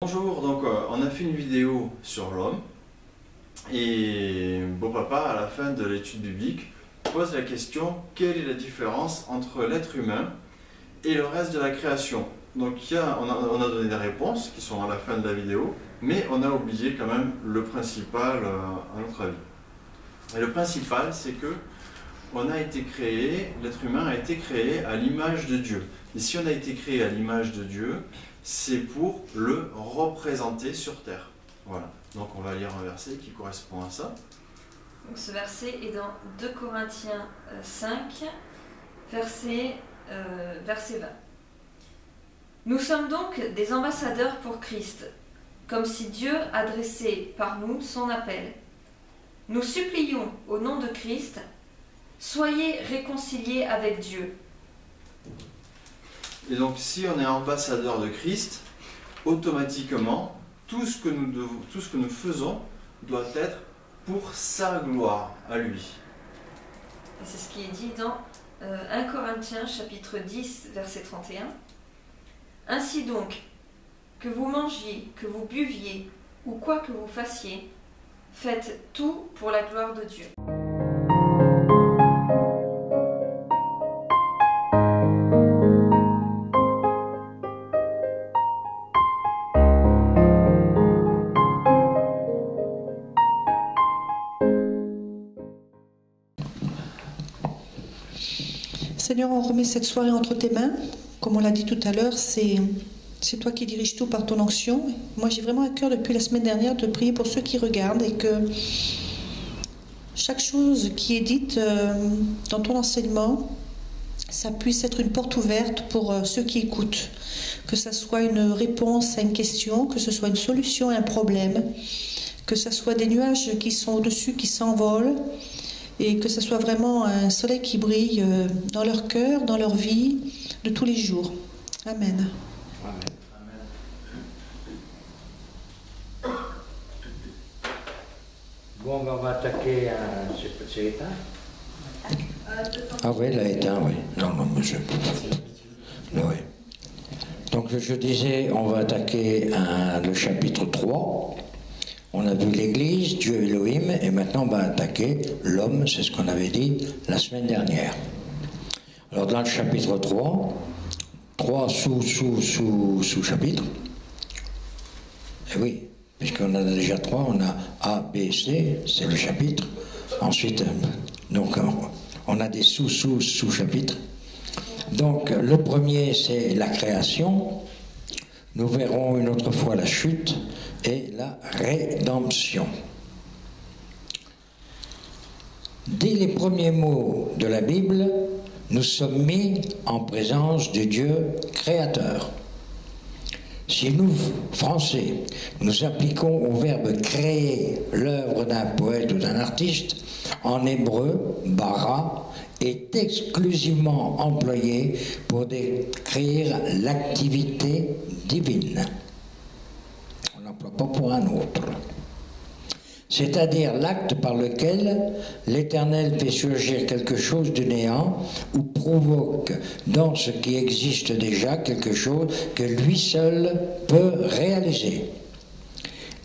Bonjour, donc on a fait une vidéo sur l'homme et Beau Papa, à la fin de l'étude biblique, pose la question: quelle est la différence entre l'être humain et le reste de la création? Donc on a donné des réponses qui sont à la fin de la vidéo, mais on a oublié quand même le principal à notre avis. Et le principal, c'est que l'être humain a été créé à l'image de Dieu. Et si on a été créé à l'image de Dieu, c'est pour le représenter sur terre. Voilà. Donc on va lire un verset qui correspond à ça. Donc ce verset est dans 2 Corinthiens 5, verset 20. Nous sommes donc des ambassadeurs pour Christ, comme si Dieu adressait par nous son appel. Nous supplions au nom de Christ, soyez réconciliés avec Dieu. Et donc si on est ambassadeur de Christ, automatiquement, tout ce que nous faisons doit être pour sa gloire à lui. Et c'est ce qui est dit dans 1 Corinthiens chapitre 10, verset 31. Ainsi donc, que vous mangiez, que vous buviez, ou quoi que vous fassiez, faites tout pour la gloire de Dieu. Seigneur, on remet cette soirée entre tes mains. Comme on l'a dit tout à l'heure, c'est toi qui diriges tout par ton onction. Moi, j'ai vraiment à cœur depuis la semaine dernière de prier pour ceux qui regardent et que chaque chose qui est dite dans ton enseignement, ça puisse être une porte ouverte pour ceux qui écoutent. Que ça soit une réponse à une question, que ce soit une solution à un problème, que ce soit des nuages qui sont au-dessus, qui s'envolent, et que ce soit vraiment un soleil qui brille dans leur cœur, dans leur vie, de tous les jours. Amen. Amen. Bon, on va attaquer c'est éteint. Ah oui, elle a éteint, oui. Non, monsieur. Oui. Donc je disais, on va attaquer le chapitre 3. On a vu l'Église, Dieu Elohim, et maintenant on va attaquer l'homme, c'est ce qu'on avait dit la semaine dernière. Alors dans le chapitre 3, 3 sous-chapitres. Et oui, puisqu'on en a déjà 3, on a A, B, C, c'est le chapitre. Ensuite, donc on a des sous-chapitres. Donc le premier, c'est la création. Nous verrons une autre fois la chute et la rédemption. Dès les premiers mots de la Bible, nous sommes mis en présence du Dieu créateur. Si nous, Français, nous appliquons au verbe créer l'œuvre d'un poète ou d'un artiste, en hébreu, bara est exclusivement employé pour décrire l'activité divine. On n'emploie pas pour un autre. C'est-à-dire l'acte par lequel l'Éternel fait surgir quelque chose du néant ou provoque dans ce qui existe déjà quelque chose que lui seul peut réaliser.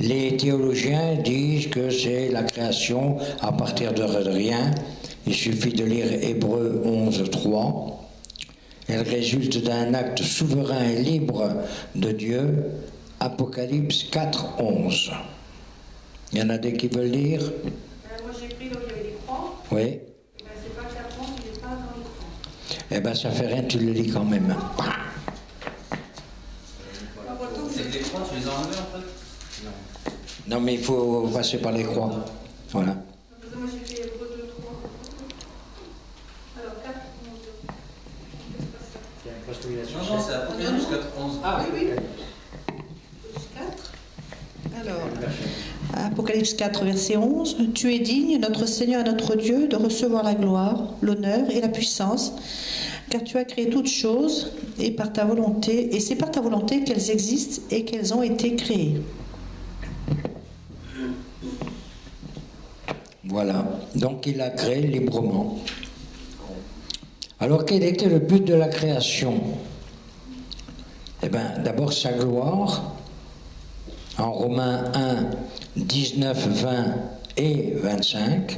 Les théologiens disent que c'est la création à partir de rien. Il suffit de lire Hébreux 11.3. Elle résulte d'un acte souverain et libre de Dieu, Apocalypse 4.11. Il y en a des qui veulent lire? Moi j'ai pris là où il y avait des croix. Oui. C'est pas 4 ans, il n'est pas dans les croix. Eh bien ça fait rien, tu le lis quand même. C'est que les croix, tu les as enlevées en fait? Non mais il faut passer par les croix. Voilà. Moi j'ai fait Hébreux 2, 3. Alors 4, 11. Il y a une postulation. Non, c'est Apocalypse 4, 11. Ah oui. 4. Alors, Apocalypse 4, verset 11. Tu es digne, notre Seigneur et notre Dieu, de recevoir la gloire, l'honneur et la puissance, car tu as créé toutes choses et c'est par ta volonté qu'elles existent et qu'elles ont été créées. Voilà. Donc il a créé librement. Alors quel était le but de la création? Eh bien, d'abord sa gloire en Romains 1, 19, 20 et 25.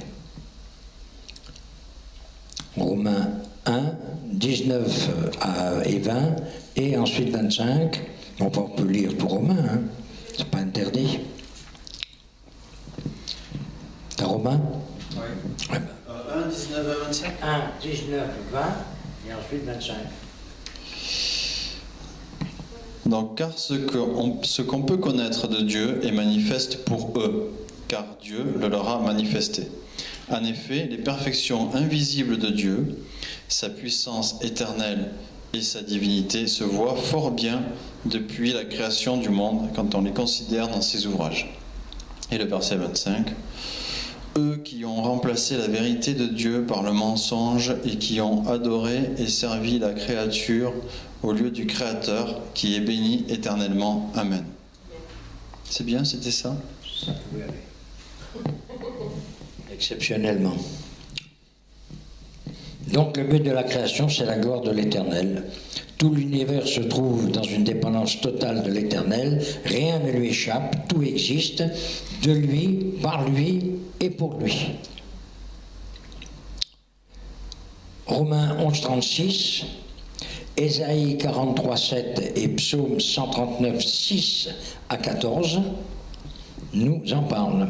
Romains 1, 19 et 20, et ensuite 25. On peut lire tout Romain, hein. C'est pas interdit. T'as Romain? Oui. Ouais. 1, 19 à 25. 1, 19, 20, et ensuite 25. Donc, car ce qu'on peut connaître de Dieu est manifeste pour eux, car Dieu le leur a manifesté. En effet, les perfections invisibles de Dieu, sa puissance éternelle et sa divinité se voient fort bien depuis la création du monde quand on les considère dans ses ouvrages. Et le verset 25, eux qui ont remplacé la vérité de Dieu par le mensonge et qui ont adoré et servi la créature au lieu du Créateur qui est béni éternellement. Amen. C'est bien, c'était ça? Ça pouvait aller. Exceptionnellement. Donc le but de la création, c'est la gloire de l'Éternel. Tout l'univers se trouve dans une dépendance totale de l'Éternel. Rien ne lui échappe, tout existe de lui, par lui et pour lui. Romains 11, 36, Ésaïe 43, 7 et Psaume 139, 6 à 14 nous en parlent.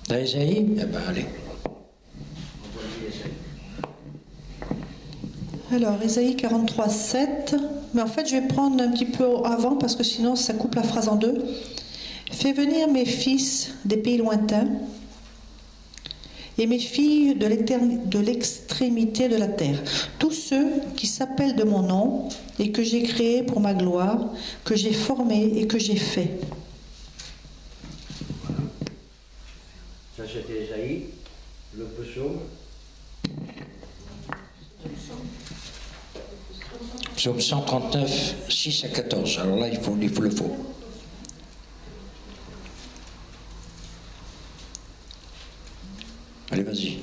T'as Ésaïe? Eh bien, allez. Alors, Ésaïe 43, 7. Mais en fait, je vais prendre un petit peu avant parce que sinon, ça coupe la phrase en deux. Fais venir mes fils des pays lointains et mes filles de l'extrémité de la terre. Tous ceux qui s'appellent de mon nom et que j'ai créés pour ma gloire, que j'ai formés et que j'ai fait. Ça, c'était Ésaïe, le psaume. Psaume 139, 6 à 14. Alors là, il faut le faux. Allez, vas-y.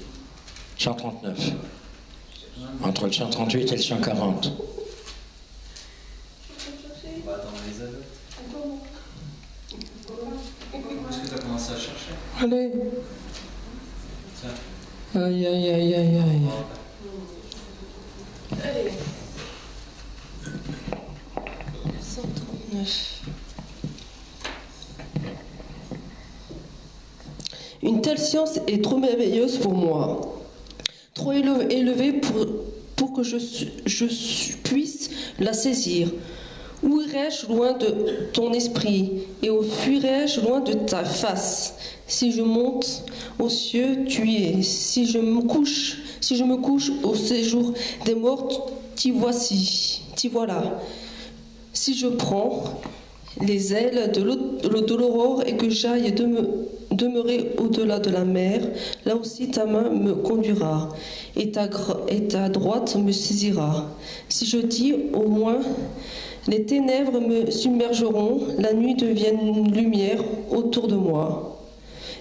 139. Entre le 138 et le 140. On va attendre Elisabeth. Est-ce que tu as commencé à chercher? Allez. Tiens. Aïe, aïe, aïe, aïe, aïe. Allez. 139. Une telle science est trop merveilleuse pour moi, trop élevée pour que je puisse la saisir. Où irai-je loin de ton esprit et où fuirai-je loin de ta face? Si je monte aux cieux, tu y es. Si je me couche au séjour des morts, t'y voilà. Si je prends les ailes de l'aurore et que j'aille demeurer au-delà de la mer, là aussi ta main me conduira et ta droite me saisira. Si je dis au moins les ténèbres me submergeront, la nuit devient une lumière autour de moi.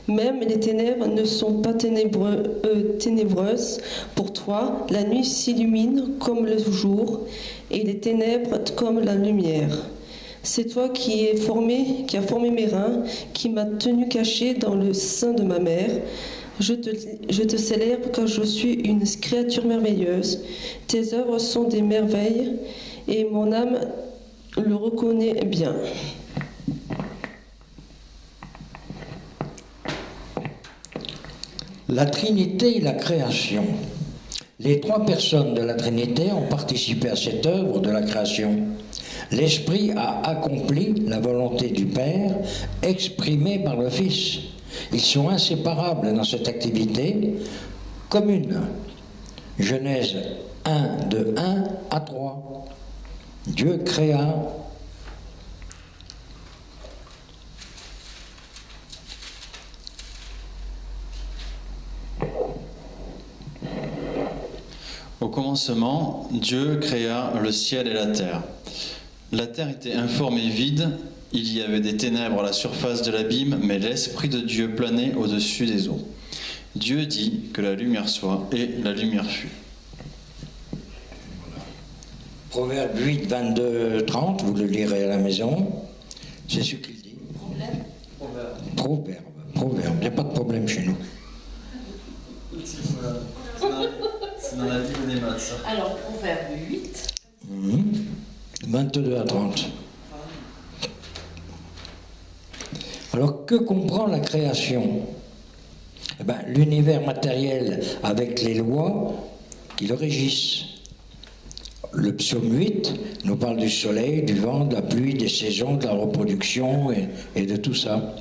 Même les ténèbres ne sont pas ténébreuses pour toi, la nuit s'illumine comme le jour et les ténèbres comme la lumière. C'est toi qui as formé mes reins, qui m'as tenu caché dans le sein de ma mère. Je te célèbre car je suis une créature merveilleuse. Tes œuvres sont des merveilles et mon âme le reconnaît bien. La Trinité et la création. Les trois personnes de la Trinité ont participé à cette œuvre de la création. L'Esprit a accompli la volonté du Père exprimée par le Fils. Ils sont inséparables dans cette activité commune. Genèse 1, de 1 à 3. Dieu créa. Au commencement, Dieu créa le ciel et la terre. La terre était informe et vide, il y avait des ténèbres à la surface de l'abîme, mais l'Esprit de Dieu planait au-dessus des eaux. Dieu dit que la lumière soit, et la lumière fut. Proverbe 8, 22, 30, vous le lirez à la maison. C'est ce qu'il dit. Proverbe. Il n'y a pas de problème chez nous. C'est dans la Bible des maths, ça. Alors, Proverbe 8. 22 à 30. Alors, que comprend la création? Eh ben, l'univers matériel avec les lois qui le régissent. Le psaume 8 nous parle du soleil, du vent, de la pluie, des saisons, de la reproduction et de tout ça.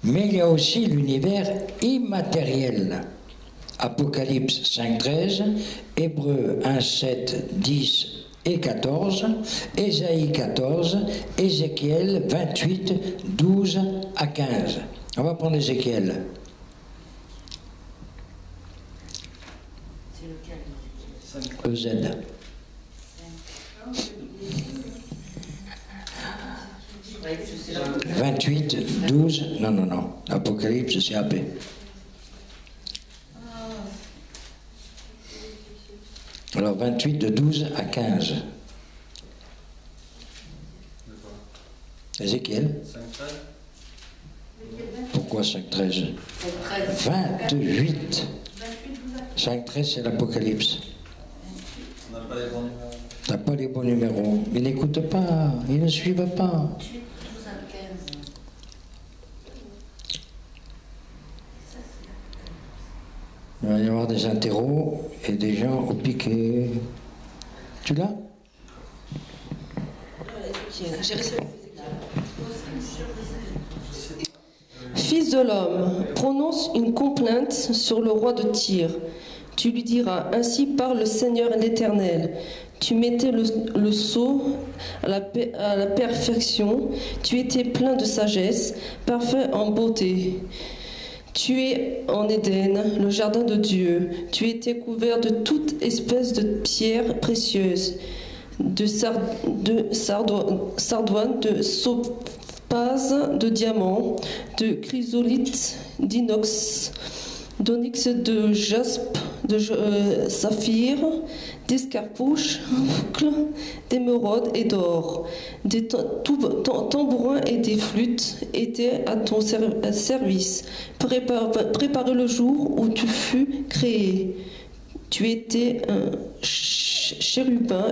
Mais il y a aussi l'univers immatériel. Apocalypse 5, 13, Hébreux 1, 7, 10 et 14, Ésaïe 14, Ézéchiel 28, 12 à 15. On va prendre Ézéchiel. EZ. 28, 12, non. Apocalypse, c'est AP. Alors 28 de 12 à 15. Ézéchiel. 5,13. Pourquoi 5,13? 28. 5,13 c'est l'Apocalypse. On n'a pas les bons numéros. T'as pas les bons numéros. Ils n'écoutent pas, ils ne suivent pas. Il va y avoir des interros et des gens au piquet. Tu l'as? Fils de l'homme, prononce une complainte sur le roi de Tyr. Tu lui diras, ainsi parle le Seigneur l'Éternel. Tu mettais le sceau à la perfection, tu étais plein de sagesse, parfait en beauté. Tu es en Éden, le jardin de Dieu. Tu étais couvert de toute espèce de pierres précieuses, de sardoine, de sopaze, de diamant, de chrysolite, d'inox, d'onyx, de jaspe, de saphir, d'escarpouche, d'émeraude et d'or. Des tambourins et des flûtes étaient à ton service. Préparé le jour où tu fus créé. Tu étais un chérubin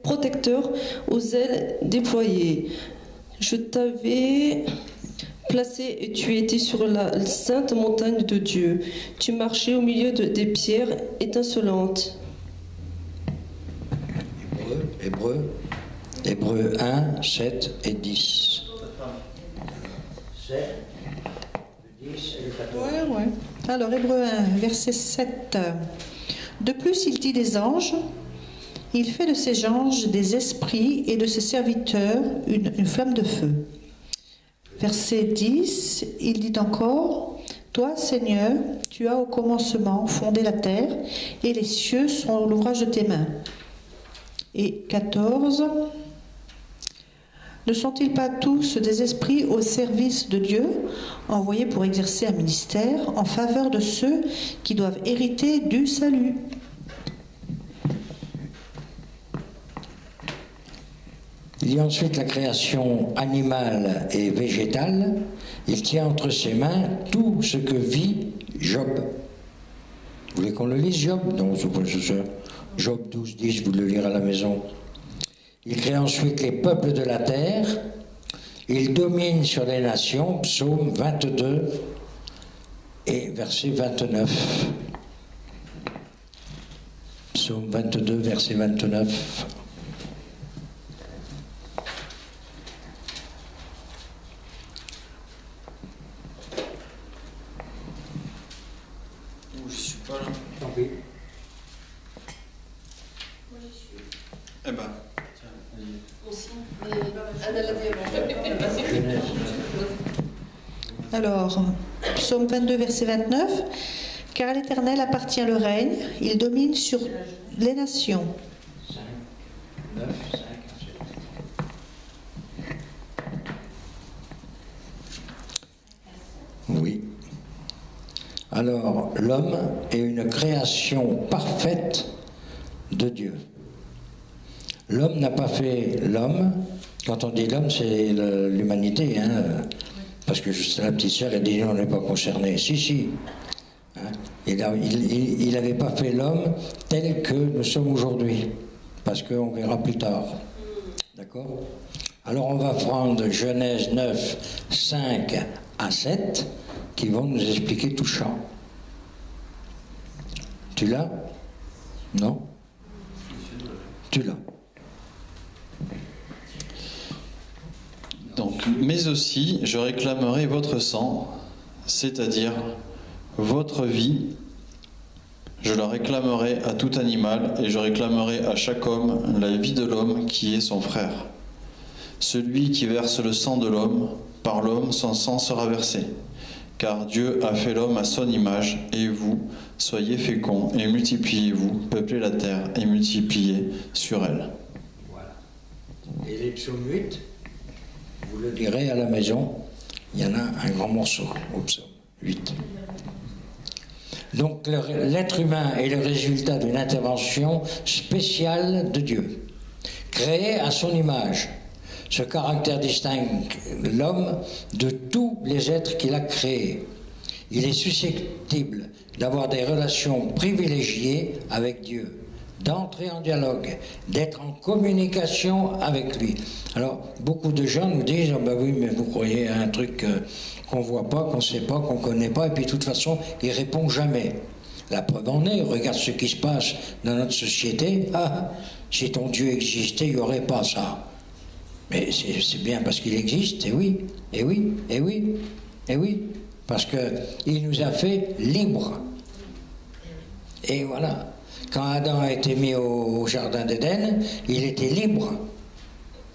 protecteur aux ailes déployées. Je t'avais placé et tu étais sur la sainte montagne de Dieu. Tu marchais au milieu des pierres étincelantes. Hébreux 1, 7 et 10. 7, le 10 et le 14. Ouais. Alors, Hébreux 1, verset 7. De plus, il dit des anges, il fait de ces anges des esprits et de ses serviteurs une flamme de feu. Verset 10, il dit encore, toi, Seigneur, tu as au commencement fondé la terre, et les cieux sont l'ouvrage de tes mains. Et 14, ne sont-ils pas tous des esprits au service de Dieu, envoyés pour exercer un ministère en faveur de ceux qui doivent hériter du salut? Il y a ensuite la création animale et végétale. Il tient entre ses mains tout ce que vit Job. Vous voulez qu'on le lise, Job? Non, c'est pas ça. Job 12, 10, vous le lirez à la maison. Il crée ensuite les peuples de la terre. Il domine sur les nations. Psaume 22 et verset 29. Psaume 22, verset 29. Je suis pas là. Tant pis. Eh ben, tiens, vas-y. Aussi, Anna l'a dit avant. Genèse. Alors, psaume 22, verset 29. Car à l'Éternel appartient le règne, il domine sur les nations. 5, 9, 5, 7. Oui. Alors, l'homme est une création parfaite de Dieu. L'homme n'a pas fait l'homme. Quand on dit l'homme, c'est l'humanité, hein, parce que juste la petite sœur, elle dit non, on n'est pas concerné. Si, si. Hein, il n'avait pas fait l'homme tel que nous sommes aujourd'hui, parce qu'on verra plus tard. D'accord? Alors on va prendre Genèse 9, 5 à 7, qui vont nous expliquer tout ça. Tu l'as? Non? Tu l'as. Donc, mais aussi, je réclamerai votre sang, c'est-à-dire votre vie. Je la réclamerai à tout animal, et je réclamerai à chaque homme la vie de l'homme qui est son frère. Celui qui verse le sang de l'homme, par l'homme son sang sera versé. Car Dieu a fait l'homme à son image, et vous, soyez féconds et multipliez-vous, peuplez la terre et multipliez sur elle. Voilà. Et les psaumes 8, vous le lirez à la maison, il y en a un grand morceau au psaume 8. Donc l'être humain est le résultat d'une intervention spéciale de Dieu, créé à son image. Ce caractère distingue l'homme de tous les êtres qu'il a créés. Il est susceptible d'avoir des relations privilégiées avec Dieu, d'entrer en dialogue, d'être en communication avec lui. Alors, beaucoup de gens nous disent « Ah ben oui, mais vous croyez à un truc qu'on ne voit pas, qu'on ne sait pas, qu'on ne connaît pas, et puis de toute façon, il ne répond jamais. » La preuve en est, regarde ce qui se passe dans notre société. Ah, si ton Dieu existait, il n'y aurait pas ça. Mais c'est bien parce qu'il existe, et oui, et oui, et oui, et oui, parce qu'il nous a fait libres. Et voilà, quand Adam a été mis au jardin d'Éden, il était libre.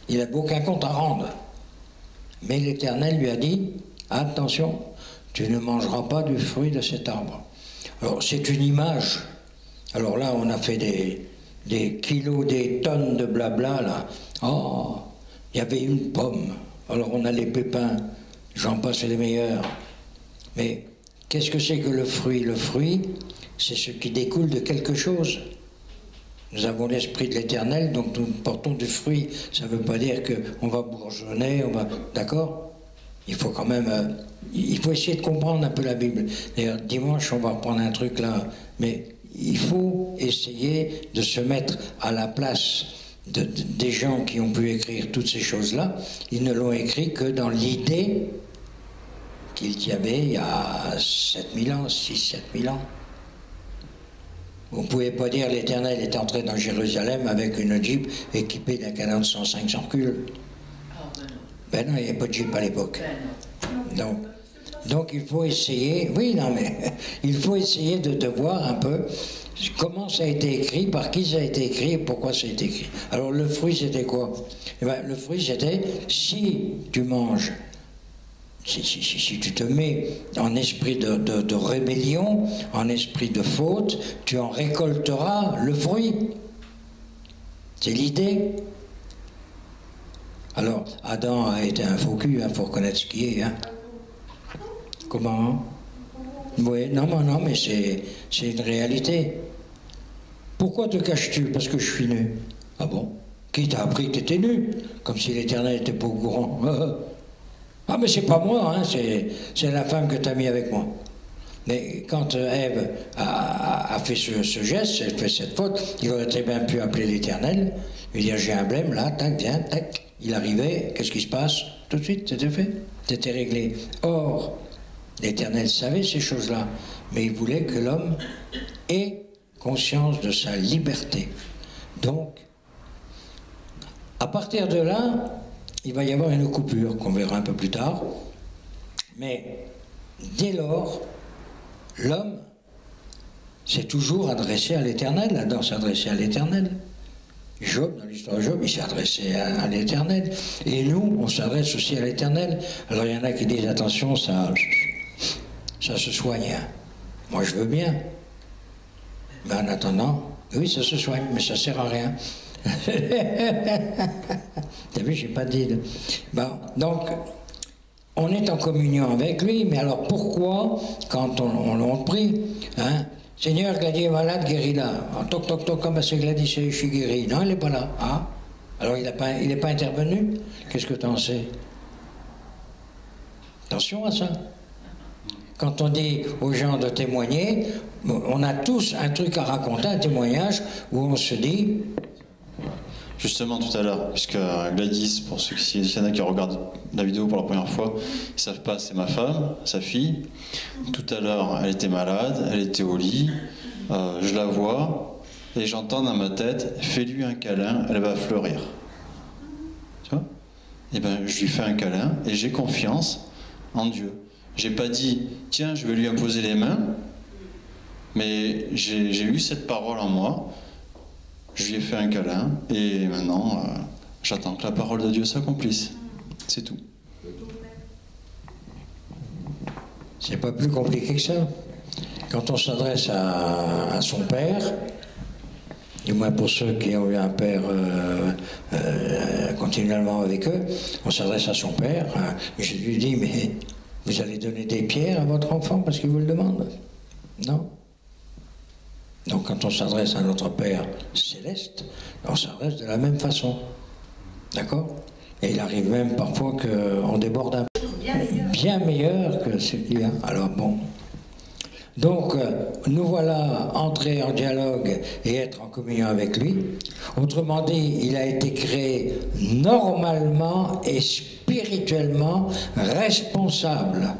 Il n'avait aucun compte à rendre. Mais l'Éternel lui a dit, attention, tu ne mangeras pas du fruit de cet arbre. Alors c'est une image. Alors là, on a fait des kilos, des tonnes de blabla, là. Oh, il y avait une pomme, alors on a les pépins, j'en passe les meilleurs. Mais qu'est-ce que c'est que le fruit? Le fruit, c'est ce qui découle de quelque chose. Nous avons l'esprit de l'Éternel, donc nous portons du fruit. Ça ne veut pas dire qu'on va bourgeonner, on va... D'accord? Il faut quand même... il faut essayer de comprendre un peu la Bible. D'ailleurs, dimanche, on va reprendre un truc là. Mais il faut essayer de se mettre à la place des gens qui ont pu écrire toutes ces choses-là. Ils ne l'ont écrit que dans l'idée qu'il y avait il y a 7000 ans, 6-7000 ans. Vous ne pouvez pas dire l'Éternel est entré dans Jérusalem avec une Jeep équipée d'un canon de 105 sans recul. Ben non, il n'y avait pas de Jeep à l'époque. Donc il faut essayer, oui, non mais, il faut essayer de voir un peu comment ça a été écrit, par qui ça a été écrit et pourquoi ça a été écrit. Alors le fruit c'était quoi? Eh ben, le fruit c'était, si tu manges, si tu te mets en esprit de rébellion, en esprit de faute, tu en récolteras le fruit. C'est l'idée. Alors Adam a été un faux cul, faut reconnaître ce qui est. Hein. Comment? Oui, non, mais c'est une réalité. Pourquoi te caches-tu? Parce que je suis nu. Ah bon? Qui t'a appris que tu étais nu? Comme si l'Éternel n'était pas au courant. Ah, mais c'est pas moi, hein, c'est la femme que tu as mis avec moi. Mais quand Ève a fait ce geste, elle fait cette faute, il aurait très bien pu appeler l'Éternel, lui dire j'ai un blême, là, tac, viens, tac. Il arrivait, qu'est-ce qui se passe? Tout de suite, c'était fait, c'était réglé. Or, l'Éternel savait ces choses-là, mais il voulait que l'homme ait conscience de sa liberté. Donc, à partir de là, il va y avoir une coupure qu'on verra un peu plus tard. Mais dès lors, l'homme s'est toujours adressé à l'Éternel. Adam s'est adressé à l'Éternel. Job, dans l'histoire de Job, il s'est adressé à l'Éternel. Et nous, on s'adresse aussi à l'Éternel. Alors il y en a qui disent attention, ça se soigne. Moi je veux bien. Mais en attendant, oui, ça se soigne, mais ça sert à rien. T'as vu, j'ai pas dit. Bon, donc, on est en communion avec lui, mais alors pourquoi, quand on prie, hein, Seigneur, Gladys est malade, guéris-la. Ah, toc, toc, toc, comme c'est Gladys, je suis guéri. Non, elle n'est pas là. Ah, alors il n'est pas intervenu? Qu'est-ce que tu en sais? Attention à ça. Quand on dit aux gens de témoigner, on a tous un truc à raconter, un témoignage, où on se dit... Justement tout à l'heure, puisque Gladys, pour ceux qui y en a qui regardent la vidéo pour la première fois, ils ne savent pas, c'est ma femme, sa fille. Tout à l'heure, elle était malade, elle était au lit, je la vois, et j'entends dans ma tête, fais-lui un câlin, elle va fleurir. Tu vois? Et bien, je lui fais un câlin, et j'ai confiance en Dieu. J'ai pas dit, tiens, je vais lui imposer les mains, mais j'ai eu cette parole en moi. Je lui ai fait un câlin et maintenant j'attends que la parole de Dieu s'accomplisse. C'est tout. C'est pas plus compliqué que ça. Quand on s'adresse à son père, du moins pour ceux qui ont eu un père continuellement avec eux, on s'adresse à son père. Je lui dis, mais vous allez donner des pierres à votre enfant parce qu'il vous le demande? Non. Donc quand on s'adresse à notre Père céleste, on s'adresse de la même façon. D'accord? Et il arrive même parfois qu'on déborde un peu. Bien meilleur que ce qu'il y a. Alors bon. Donc nous voilà entrés en dialogue et être en communion avec lui. Autrement dit, il a été créé normalement et spirituellement responsable.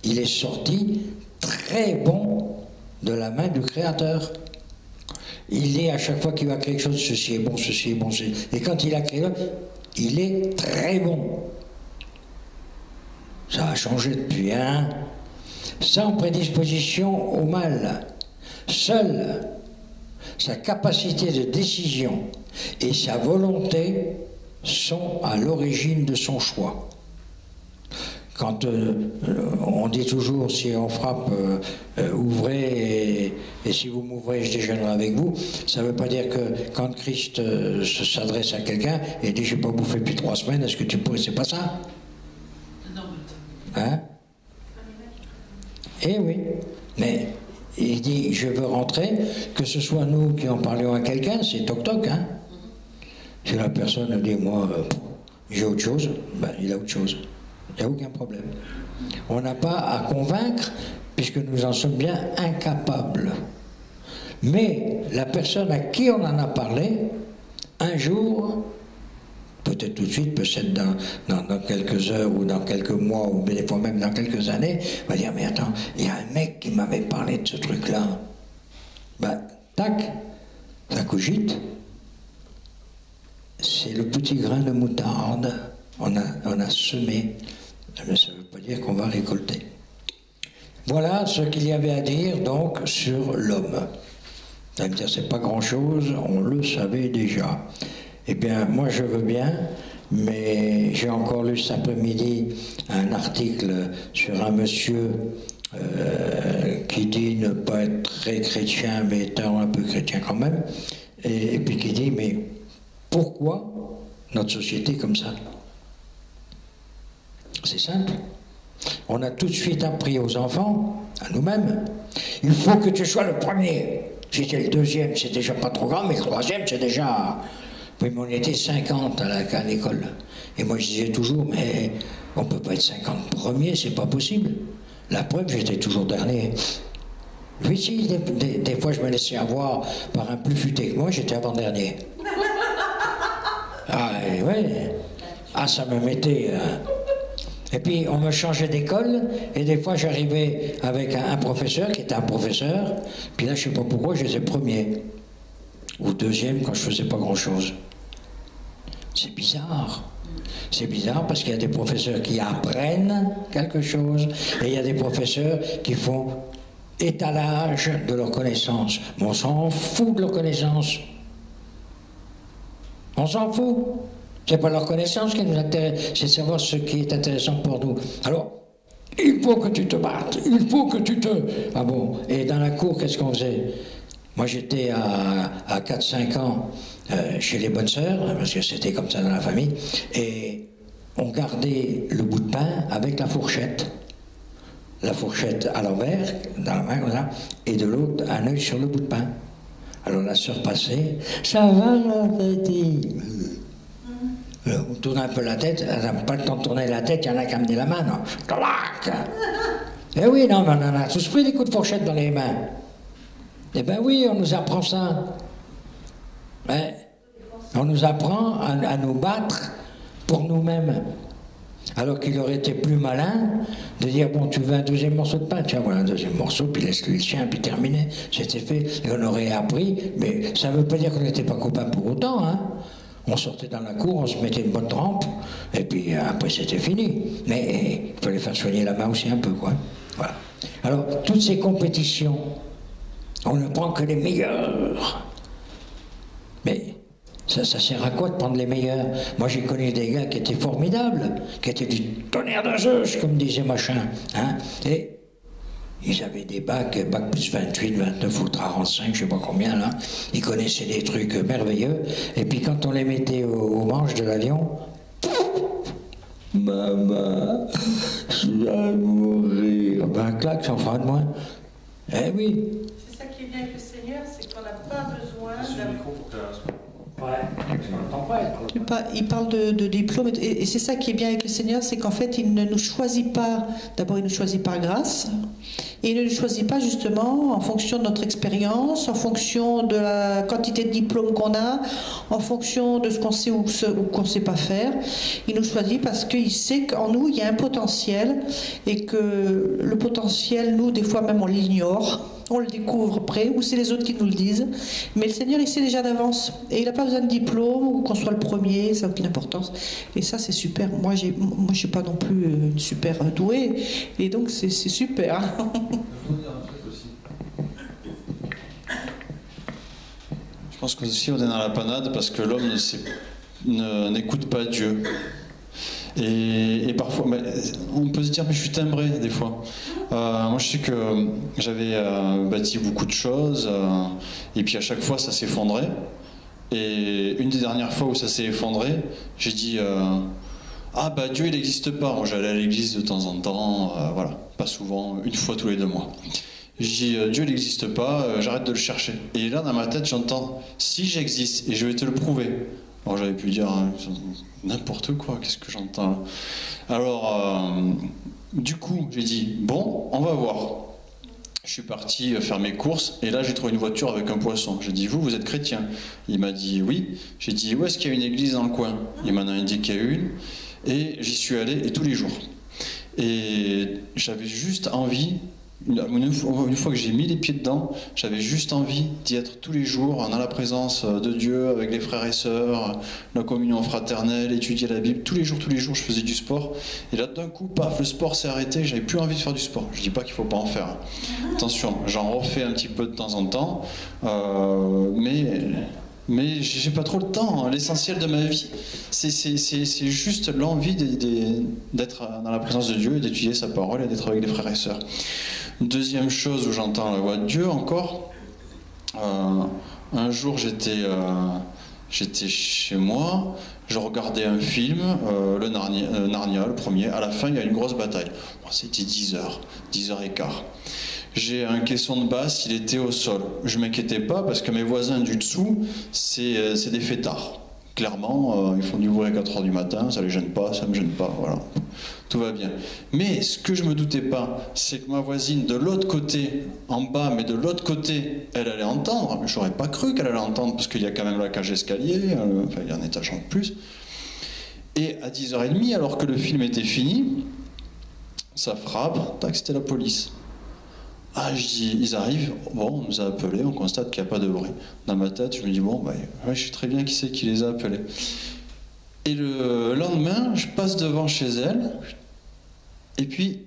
Il est sorti très bon de la main du Créateur. Il est à chaque fois qu'il va créer quelque chose, ceci est bon, ceci est bon, ceci... Et quand il a créé l'autre, il est très bon. Ça a changé depuis, hein? Sans prédisposition au mal. Seule sa capacité de décision et sa volonté sont à l'origine de son choix. Quand on dit toujours, si on frappe, ouvrez, et si vous m'ouvrez, je déjeunerai avec vous, ça ne veut pas dire que quand Christ s'adresse à quelqu'un et dit, j'ai pas bouffé depuis 3 semaines, est-ce que tu pourrais, c'est pas ça? Hein? Eh oui, mais il dit, je veux rentrer, que ce soit nous qui en parlions à quelqu'un, c'est toc-toc, hein? Si la personne dit, moi, j'ai autre chose, ben, il a autre chose. Il n'y a aucun problème. On n'a pas à convaincre, puisque nous en sommes bien incapables. Mais la personne à qui on en a parlé, un jour, peut-être tout de suite, peut-être dans quelques heures ou dans quelques mois, ou des fois même dans quelques années, va dire, mais attends, il y a un mec qui m'avait parlé de ce truc-là. Ben, tac, ça cogite. C'est le petit grain de moutarde. On a semé. Mais ça ne veut pas dire qu'on va récolter. Voilà ce qu'il y avait à dire donc sur l'homme. Vous allez me dire, c'est pas grand-chose, on le savait déjà. Eh bien, moi je veux bien, mais j'ai encore lu cet après-midi un article sur un monsieur qui dit ne pas être très chrétien, mais étant un peu chrétien quand même, et puis qui dit, mais pourquoi notre société est comme ça? C'est simple. On a tout de suite appris aux enfants, à nous-mêmes, il faut que tu sois le premier. Si tu es le deuxième, c'est déjà pas trop grave, mais le troisième, c'est déjà... Oui, mais on était 50 à l'école. Et moi, je disais toujours, mais on peut pas être 50 premiers, c'est pas possible. La preuve, j'étais toujours dernier. Oui, si, des fois, je me laissais avoir par un plus futé que moi, j'étais avant-dernier. Ah, ouais. Ah, ça me mettait... Et puis on me changeait d'école, et des fois j'arrivais avec un professeur qui était un professeur, puis là je sais pas pourquoi je faisais premier, ou deuxième quand je faisais pas grand chose. C'est bizarre. C'est bizarre parce qu'il y a des professeurs qui apprennent quelque chose, et il y a des professeurs qui font étalage de leurs connaissances. Mais on s'en fout de leurs connaissances. On s'en fout. C'est pas leur connaissance qui nous intéresse, c'est savoir ce qui est intéressant pour nous. Alors, il faut que tu te battes, il faut que tu te... Ah bon, et dans la cour, qu'est-ce qu'on faisait? Moi, j'étais à 4-5 ans chez les bonnes sœurs, parce que c'était comme ça dans la famille, et on gardait le bout de pain avec la fourchette. la fourchette à l'envers, dans la main, comme ça, et de l'autre, un œil sur le bout de pain. Alors la sœur passait, ça va la petit. Alors, on tourne un peu la tête, elle n'a pas le temps de tourner la tête, il y en a qui a amené la main, non. Clac. Eh oui, non, mais on en a tous pris des coups de fourchette dans les mains. Eh ben oui, on nous apprend ça. Ouais. On nous apprend à nous battre pour nous-mêmes. Alors qu'il aurait été plus malin de dire, bon, tu veux un deuxième morceau de pain, tiens, voilà un deuxième morceau, puis laisse-lui le sien, puis terminé, c'était fait, et on aurait appris, mais ça ne veut pas dire qu'on n'était pas copains pour autant, hein. On sortait dans la cour, on se mettait une bonne trempe, et puis après c'était fini. Mais il fallait faire soigner la main aussi un peu, quoi. Voilà. Alors, toutes ces compétitions, on ne prend que les meilleurs. Mais ça sert à quoi de prendre les meilleurs? Moi j'ai connu des gars qui étaient formidables, qui étaient du tonnerre de Zeus, comme disait machin. Hein, et ils avaient des bacs plus 28, 29 ou 45, je sais pas combien là. Ils connaissaient des trucs merveilleux. Et puis quand on les mettait au manche de l'avion, maman, je vais mourir. Ben clac, ça en fera de moins. Eh oui. C'est ça qui est bien avec le Seigneur, c'est qu'on n'a pas besoin Il parle de diplôme, et c'est ça qui est bien avec le Seigneur, c'est qu'en fait, il ne nous choisit pas, d'abord il nous choisit par grâce, et il ne nous choisit pas justement en fonction de notre expérience, en fonction de la quantité de diplômes qu'on a, en fonction de ce qu'on sait ou qu'on ne sait pas faire. Il nous choisit parce qu'il sait qu'en nous, il y a un potentiel, et que le potentiel, nous, des fois même, on l'ignore. On le découvre après, ou c'est les autres qui nous le disent. Mais le Seigneur, il sait déjà d'avance. Et il n'a pas besoin de diplôme, ou qu'on soit le premier, ça n'a aucune importance. Et ça, c'est super. Moi, je ne suis pas non plus une super douée. Et donc, c'est super. Je pense qu'aussi, on est dans la panade parce que l'homme n'écoute pas Dieu. Et parfois, on peut se dire, mais je suis timbré des fois. Moi, je sais que j'avais bâti beaucoup de choses, et puis à chaque fois, ça s'effondrait. Et une des dernières fois où ça s'est effondré, j'ai dit, ah bah Dieu, il n'existe pas. Moi, j'allais à l'église de temps en temps, voilà, pas souvent, une fois tous les 2 mois. Je dis, Dieu, il n'existe pas, j'arrête de le chercher. Et là, dans ma tête, j'entends, si j'existe, et je vais te le prouver. Alors j'avais pu dire n'importe quoi, qu'est-ce que j'entends là. Alors, du coup, j'ai dit, bon, on va voir. Je suis parti faire mes courses, et là j'ai trouvé une voiture avec un poisson. J'ai dit, vous êtes chrétien? Il m'a dit, oui. J'ai dit, où est-ce qu'il y a une église dans le coin? Il m'en a indiqué une, et j'y suis allé, et tous les jours. Et j'avais juste envie... Une fois que j'ai mis les pieds dedans, j'avais juste envie d'y être tous les jours, dans la présence de Dieu, avec les frères et sœurs, la communion fraternelle, étudier la Bible. Tous les jours, je faisais du sport. Et là, d'un coup, paf, le sport s'est arrêté, j'avais plus envie de faire du sport. Je dis pas qu'il faut pas en faire. Attention, j'en refais un petit peu de temps en temps, mais j'ai pas trop le temps. L'essentiel de ma vie, c'est juste l'envie d'être dans la présence de Dieu, d'étudier sa parole et d'être avec les frères et sœurs. Deuxième chose où j'entends la voix de Dieu encore, un jour j'étais chez moi, je regardais un film, le Narnia, le premier, à la fin il y a une grosse bataille. Bon, c'était 10h, 10h15. J'ai un caisson de basse, il était au sol. Je ne m'inquiétais pas parce que mes voisins du dessous, c'est des fêtards. Clairement, ils font du bruit à 4h du matin, ça ne les gêne pas, ça ne me gêne pas, voilà. Tout va bien. Mais ce que je ne me doutais pas, c'est que ma voisine de l'autre côté, en bas, mais de l'autre côté, elle allait entendre. Mais je n'aurais pas cru qu'elle allait entendre parce qu'il y a quand même la cage escalier, enfin il y a un étage en plus. Et à 10h30, alors que le film était fini, ça frappe, tac, c'était la police. Ah, je dis, ils arrivent, bon, on nous a appelés, on constate qu'il n'y a pas de bruit. Dans ma tête, je me dis, bon, bah, ouais, je sais très bien qui c'est qui les a appelés. Et le lendemain, je passe devant chez elle, et puis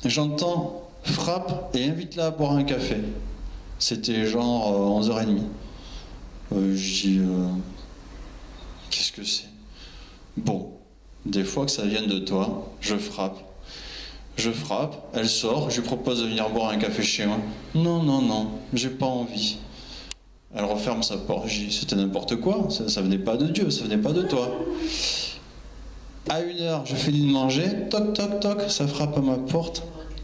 j'entends frappe et invite-la à boire un café. C'était genre 11h30. Je dis, qu'est-ce que c'est? Bon, des fois que ça vienne de toi, je frappe. Je frappe, elle sort, je lui propose de venir boire un café chez moi. Non, non, non, j'ai pas envie. Elle referme sa porte. Je dis, c'était n'importe quoi, ça venait pas de Dieu, ça venait pas de toi. À 1h, je finis de manger, toc, toc, toc, ça frappe à ma porte.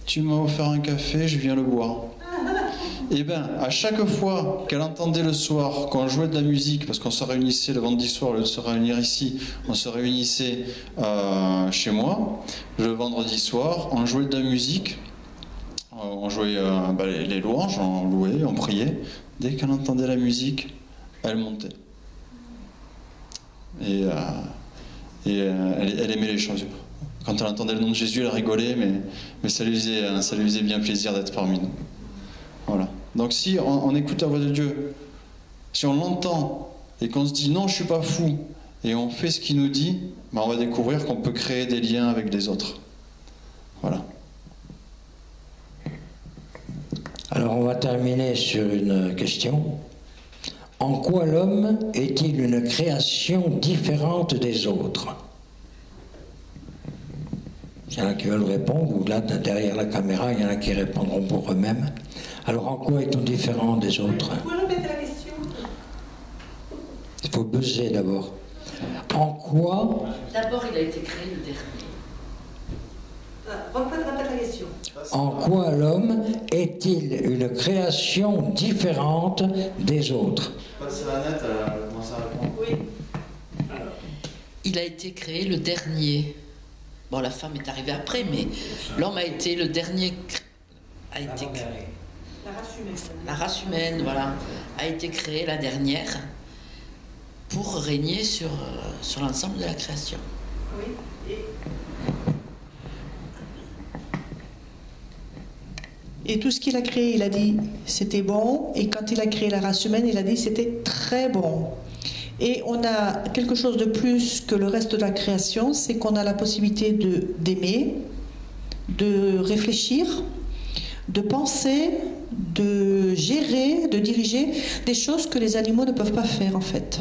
tu m'as offert un café, je viens le boire. Et bien, à chaque fois qu'elle entendait le soir, qu'on jouait de la musique, parce qu'on se réunissait le vendredi soir, au lieu de se réunir ici, on se réunissait chez moi, le vendredi soir, on jouait de la musique, on jouait les louanges, on louait, on priait. Dès qu'elle entendait la musique, elle montait. Et elle aimait les choses. Quand elle entendait le nom de Jésus, elle rigolait, mais ça lui faisait bien plaisir d'être parmi nous. Voilà. Donc si on écoute la voix de Dieu, si on l'entend et qu'on se dit non, je suis pas fou, et on fait ce qu'il nous dit, ben on va découvrir qu'on peut créer des liens avec les autres. Voilà. Alors on va terminer sur une question. En quoi l'homme est-il une création différente des autres? Il y en a qui veulent répondre, ou là, derrière la caméra, il y en a qui répondront pour eux-mêmes. Alors, en quoi est-on différent des autres? Vous pouvez répéter la question? Il faut buzzer d'abord. En quoi... D'abord, il a été créé le dernier. Répète la question. En quoi l'homme est-il une création différente des autres? Passe à Annette, elle commence à répondre. Oui. Il a été créé le dernier. Bon, la femme est arrivée après, mais l'homme a été le dernier. A été créé. La race humaine. La race humaine, voilà, a été créée la dernière pour régner sur l'ensemble de la création. Oui. Et tout ce qu'il a créé, il a dit c'était bon. Et quand il a créé la race humaine, il a dit c'était très bon. Et on a quelque chose de plus que le reste de la création, c'est qu'on a la possibilité d'aimer, de réfléchir, de penser, de gérer, de diriger, des choses que les animaux ne peuvent pas faire en fait.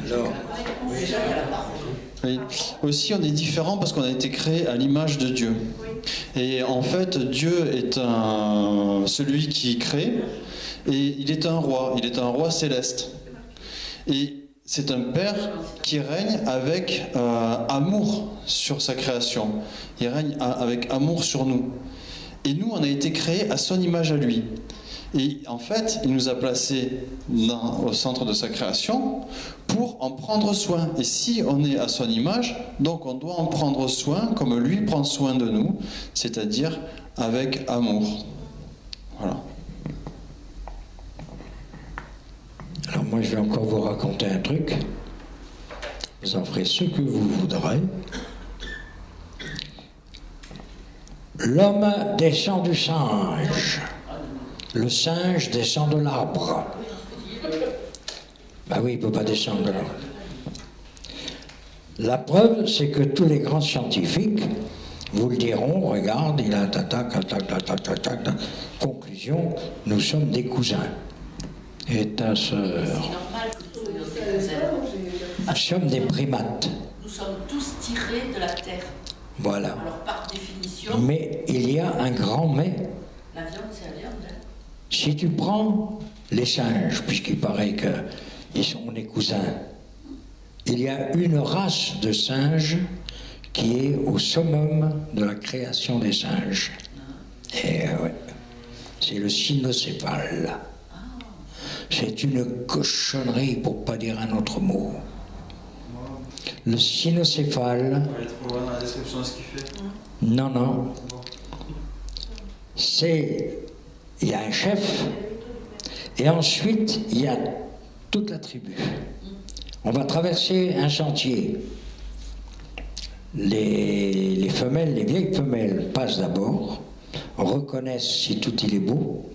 Alors, oui. Aussi, on est différent parce qu'on a été créé à l'image de Dieu. Et en fait, Dieu est celui qui crée, et il est un roi céleste. Et c'est un père qui règne avec amour sur sa création. Il règne avec amour sur nous. Et nous, on a été créés à son image à lui. Et en fait, il nous a placés au centre de sa création pour en prendre soin. Et si on est à son image, donc on doit en prendre soin comme lui prend soin de nous, c'est-à-dire avec amour. Voilà. alors moi je vais encore vous raconter un truc. Vous en ferez ce que vous voudrez. L'homme descend du singe. Le singe descend de l'arbre. Ben oui, il ne peut pas descendre de l'arbre. La preuve, c'est que tous les grands scientifiques vous le diront, regarde, il a un tac. Conclusion, nous sommes des cousins. Et ta sœur. C'est normal que nous soyons des cousins. Nous sommes des primates. Nous sommes tous tirés de la terre. Voilà. Alors par définition, Mais il y a un grand mais. la viande c'est la viande. Hein. Si tu prends les singes, puisqu'il paraît qu'ils sont des cousins, il y a une race de singes qui est au summum de la création des singes. Et ouais, c'est le cynocéphale. C'est une cochonnerie pour pas dire un autre mot. Le cynocéphale. On va être trop loin dans la description de ce qu'il fait. Non. Il y a un chef, et ensuite il y a toute la tribu. On va traverser un sentier. Les femelles, les vieilles femelles passent d'abord, reconnaissent si tout il est beau.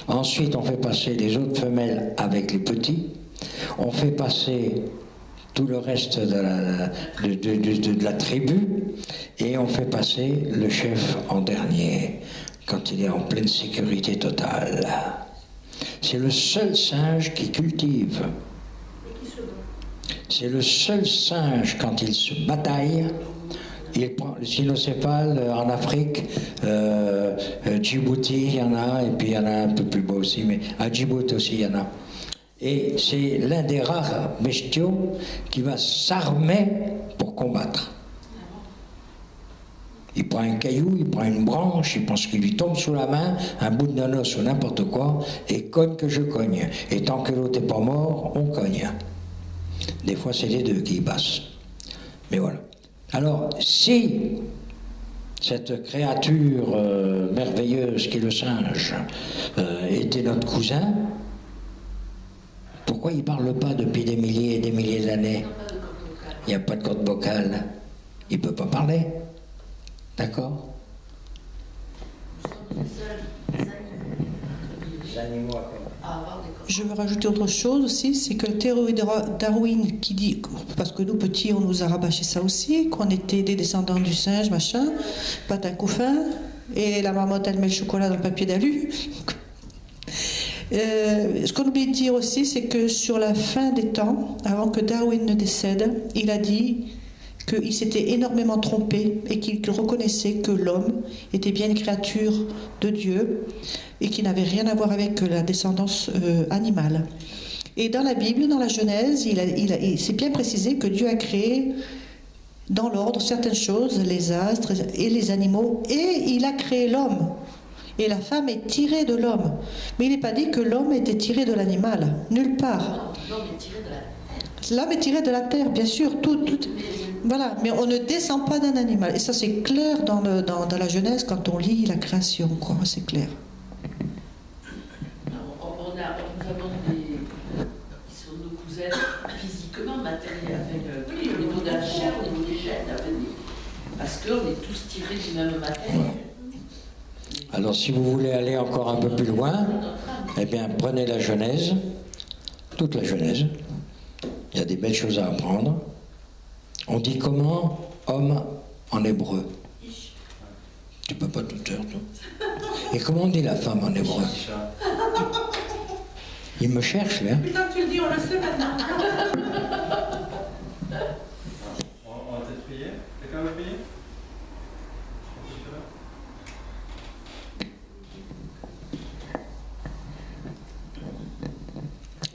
Ensuite, on fait passer les autres femelles avec les petits. On fait passer tout le reste de la tribu. Et on fait passer le chef en dernier, quand il est en pleine sécurité totale. C'est le seul singe qui cultive. C'est le seul singe, quand il se bataille, il prend le cynocéphale en Afrique, Djibouti, il y en a, et puis il y en a un peu plus bas aussi, mais à Djibouti aussi, il y en a. Et c'est l'un des rares bestiaux qui va s'armer pour combattre. Il prend un caillou, il prend une branche, il pense qu'il lui tombe sous la main, un bout de nanos ou n'importe quoi, et cogne que je cogne. Et tant que l'autre n'est pas mort, on cogne. Des fois, c'est les deux qui y passent. Mais voilà. Alors, si cette créature merveilleuse qui est le singe était notre cousin, pourquoi il ne parle pas depuis des milliers et des milliers d'années? Il n'y a pas de corde vocale. Il ne peut pas parler. D'accord? Je veux rajouter autre chose aussi, c'est que la théorie de Darwin qui dit, parce que nous petits on nous a rabâché ça aussi, qu'on était des descendants du singe, machin, patin couffin, et la marmotte elle met le chocolat dans le papier d'alu. Ce qu'on oublie de dire aussi, c'est que sur la fin des temps, avant que Darwin ne décède, il a dit qu'il s'était énormément trompé et qu'il reconnaissait que l'homme était bien une créature de Dieu et qui n'avait rien à voir avec la descendance animale. Et dans la Bible, dans la Genèse, il s'est bien précisé que Dieu a créé dans l'ordre certaines choses, les astres et les animaux, et il a créé l'homme. Et la femme est tirée de l'homme. Mais il n'est pas dit que l'homme était tiré de l'animal, nulle part. L'homme est tiré de la terre. L'homme est tiré de la terre, bien sûr, tout. Voilà, mais on ne descend pas d'un animal. Et ça, c'est clair dans la Genèse quand on lit la création, quoi. C'est clair. Nous avons des qui sont nos cousins physiquement, matériels, au niveau de la chair, au niveau des gènes, parce qu'on est tous tirés du même matériel. Alors, si vous voulez aller encore un peu plus loin, eh bien, prenez la Genèse, toute la Genèse. Il y a des belles choses à apprendre. On dit comment homme en hébreu? Tu peux pas tout faire, toi. Et comment on dit la femme en hébreu? Il me cherche, là. Putain, tu le dis, on le sait maintenant. On va peut-être prier. Quelqu'un veut prier?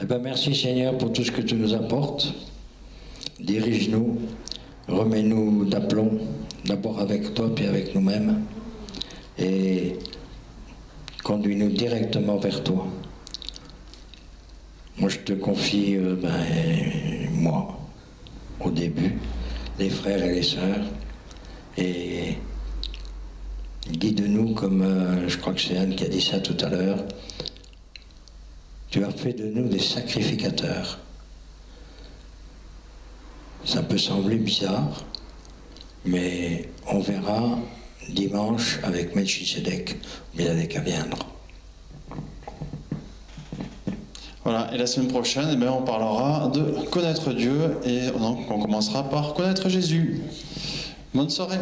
Eh bien, merci Seigneur pour tout ce que tu nous apportes. Dirige-nous, remets-nous d'aplomb, d'abord avec toi puis avec nous-mêmes, et conduis-nous directement vers toi. Moi, je te confie, moi, au début, les frères et les sœurs, et guide-nous comme, je crois que c'est Anne qui a dit ça tout à l'heure, tu as fait de nous des sacrificateurs. Ça peut sembler bizarre, mais on verra dimanche avec Melchisedec, mais il avait qu'à viendre. Voilà, et la semaine prochaine, eh bien, on parlera de connaître Dieu, et donc on commencera par connaître Jésus. Bonne soirée.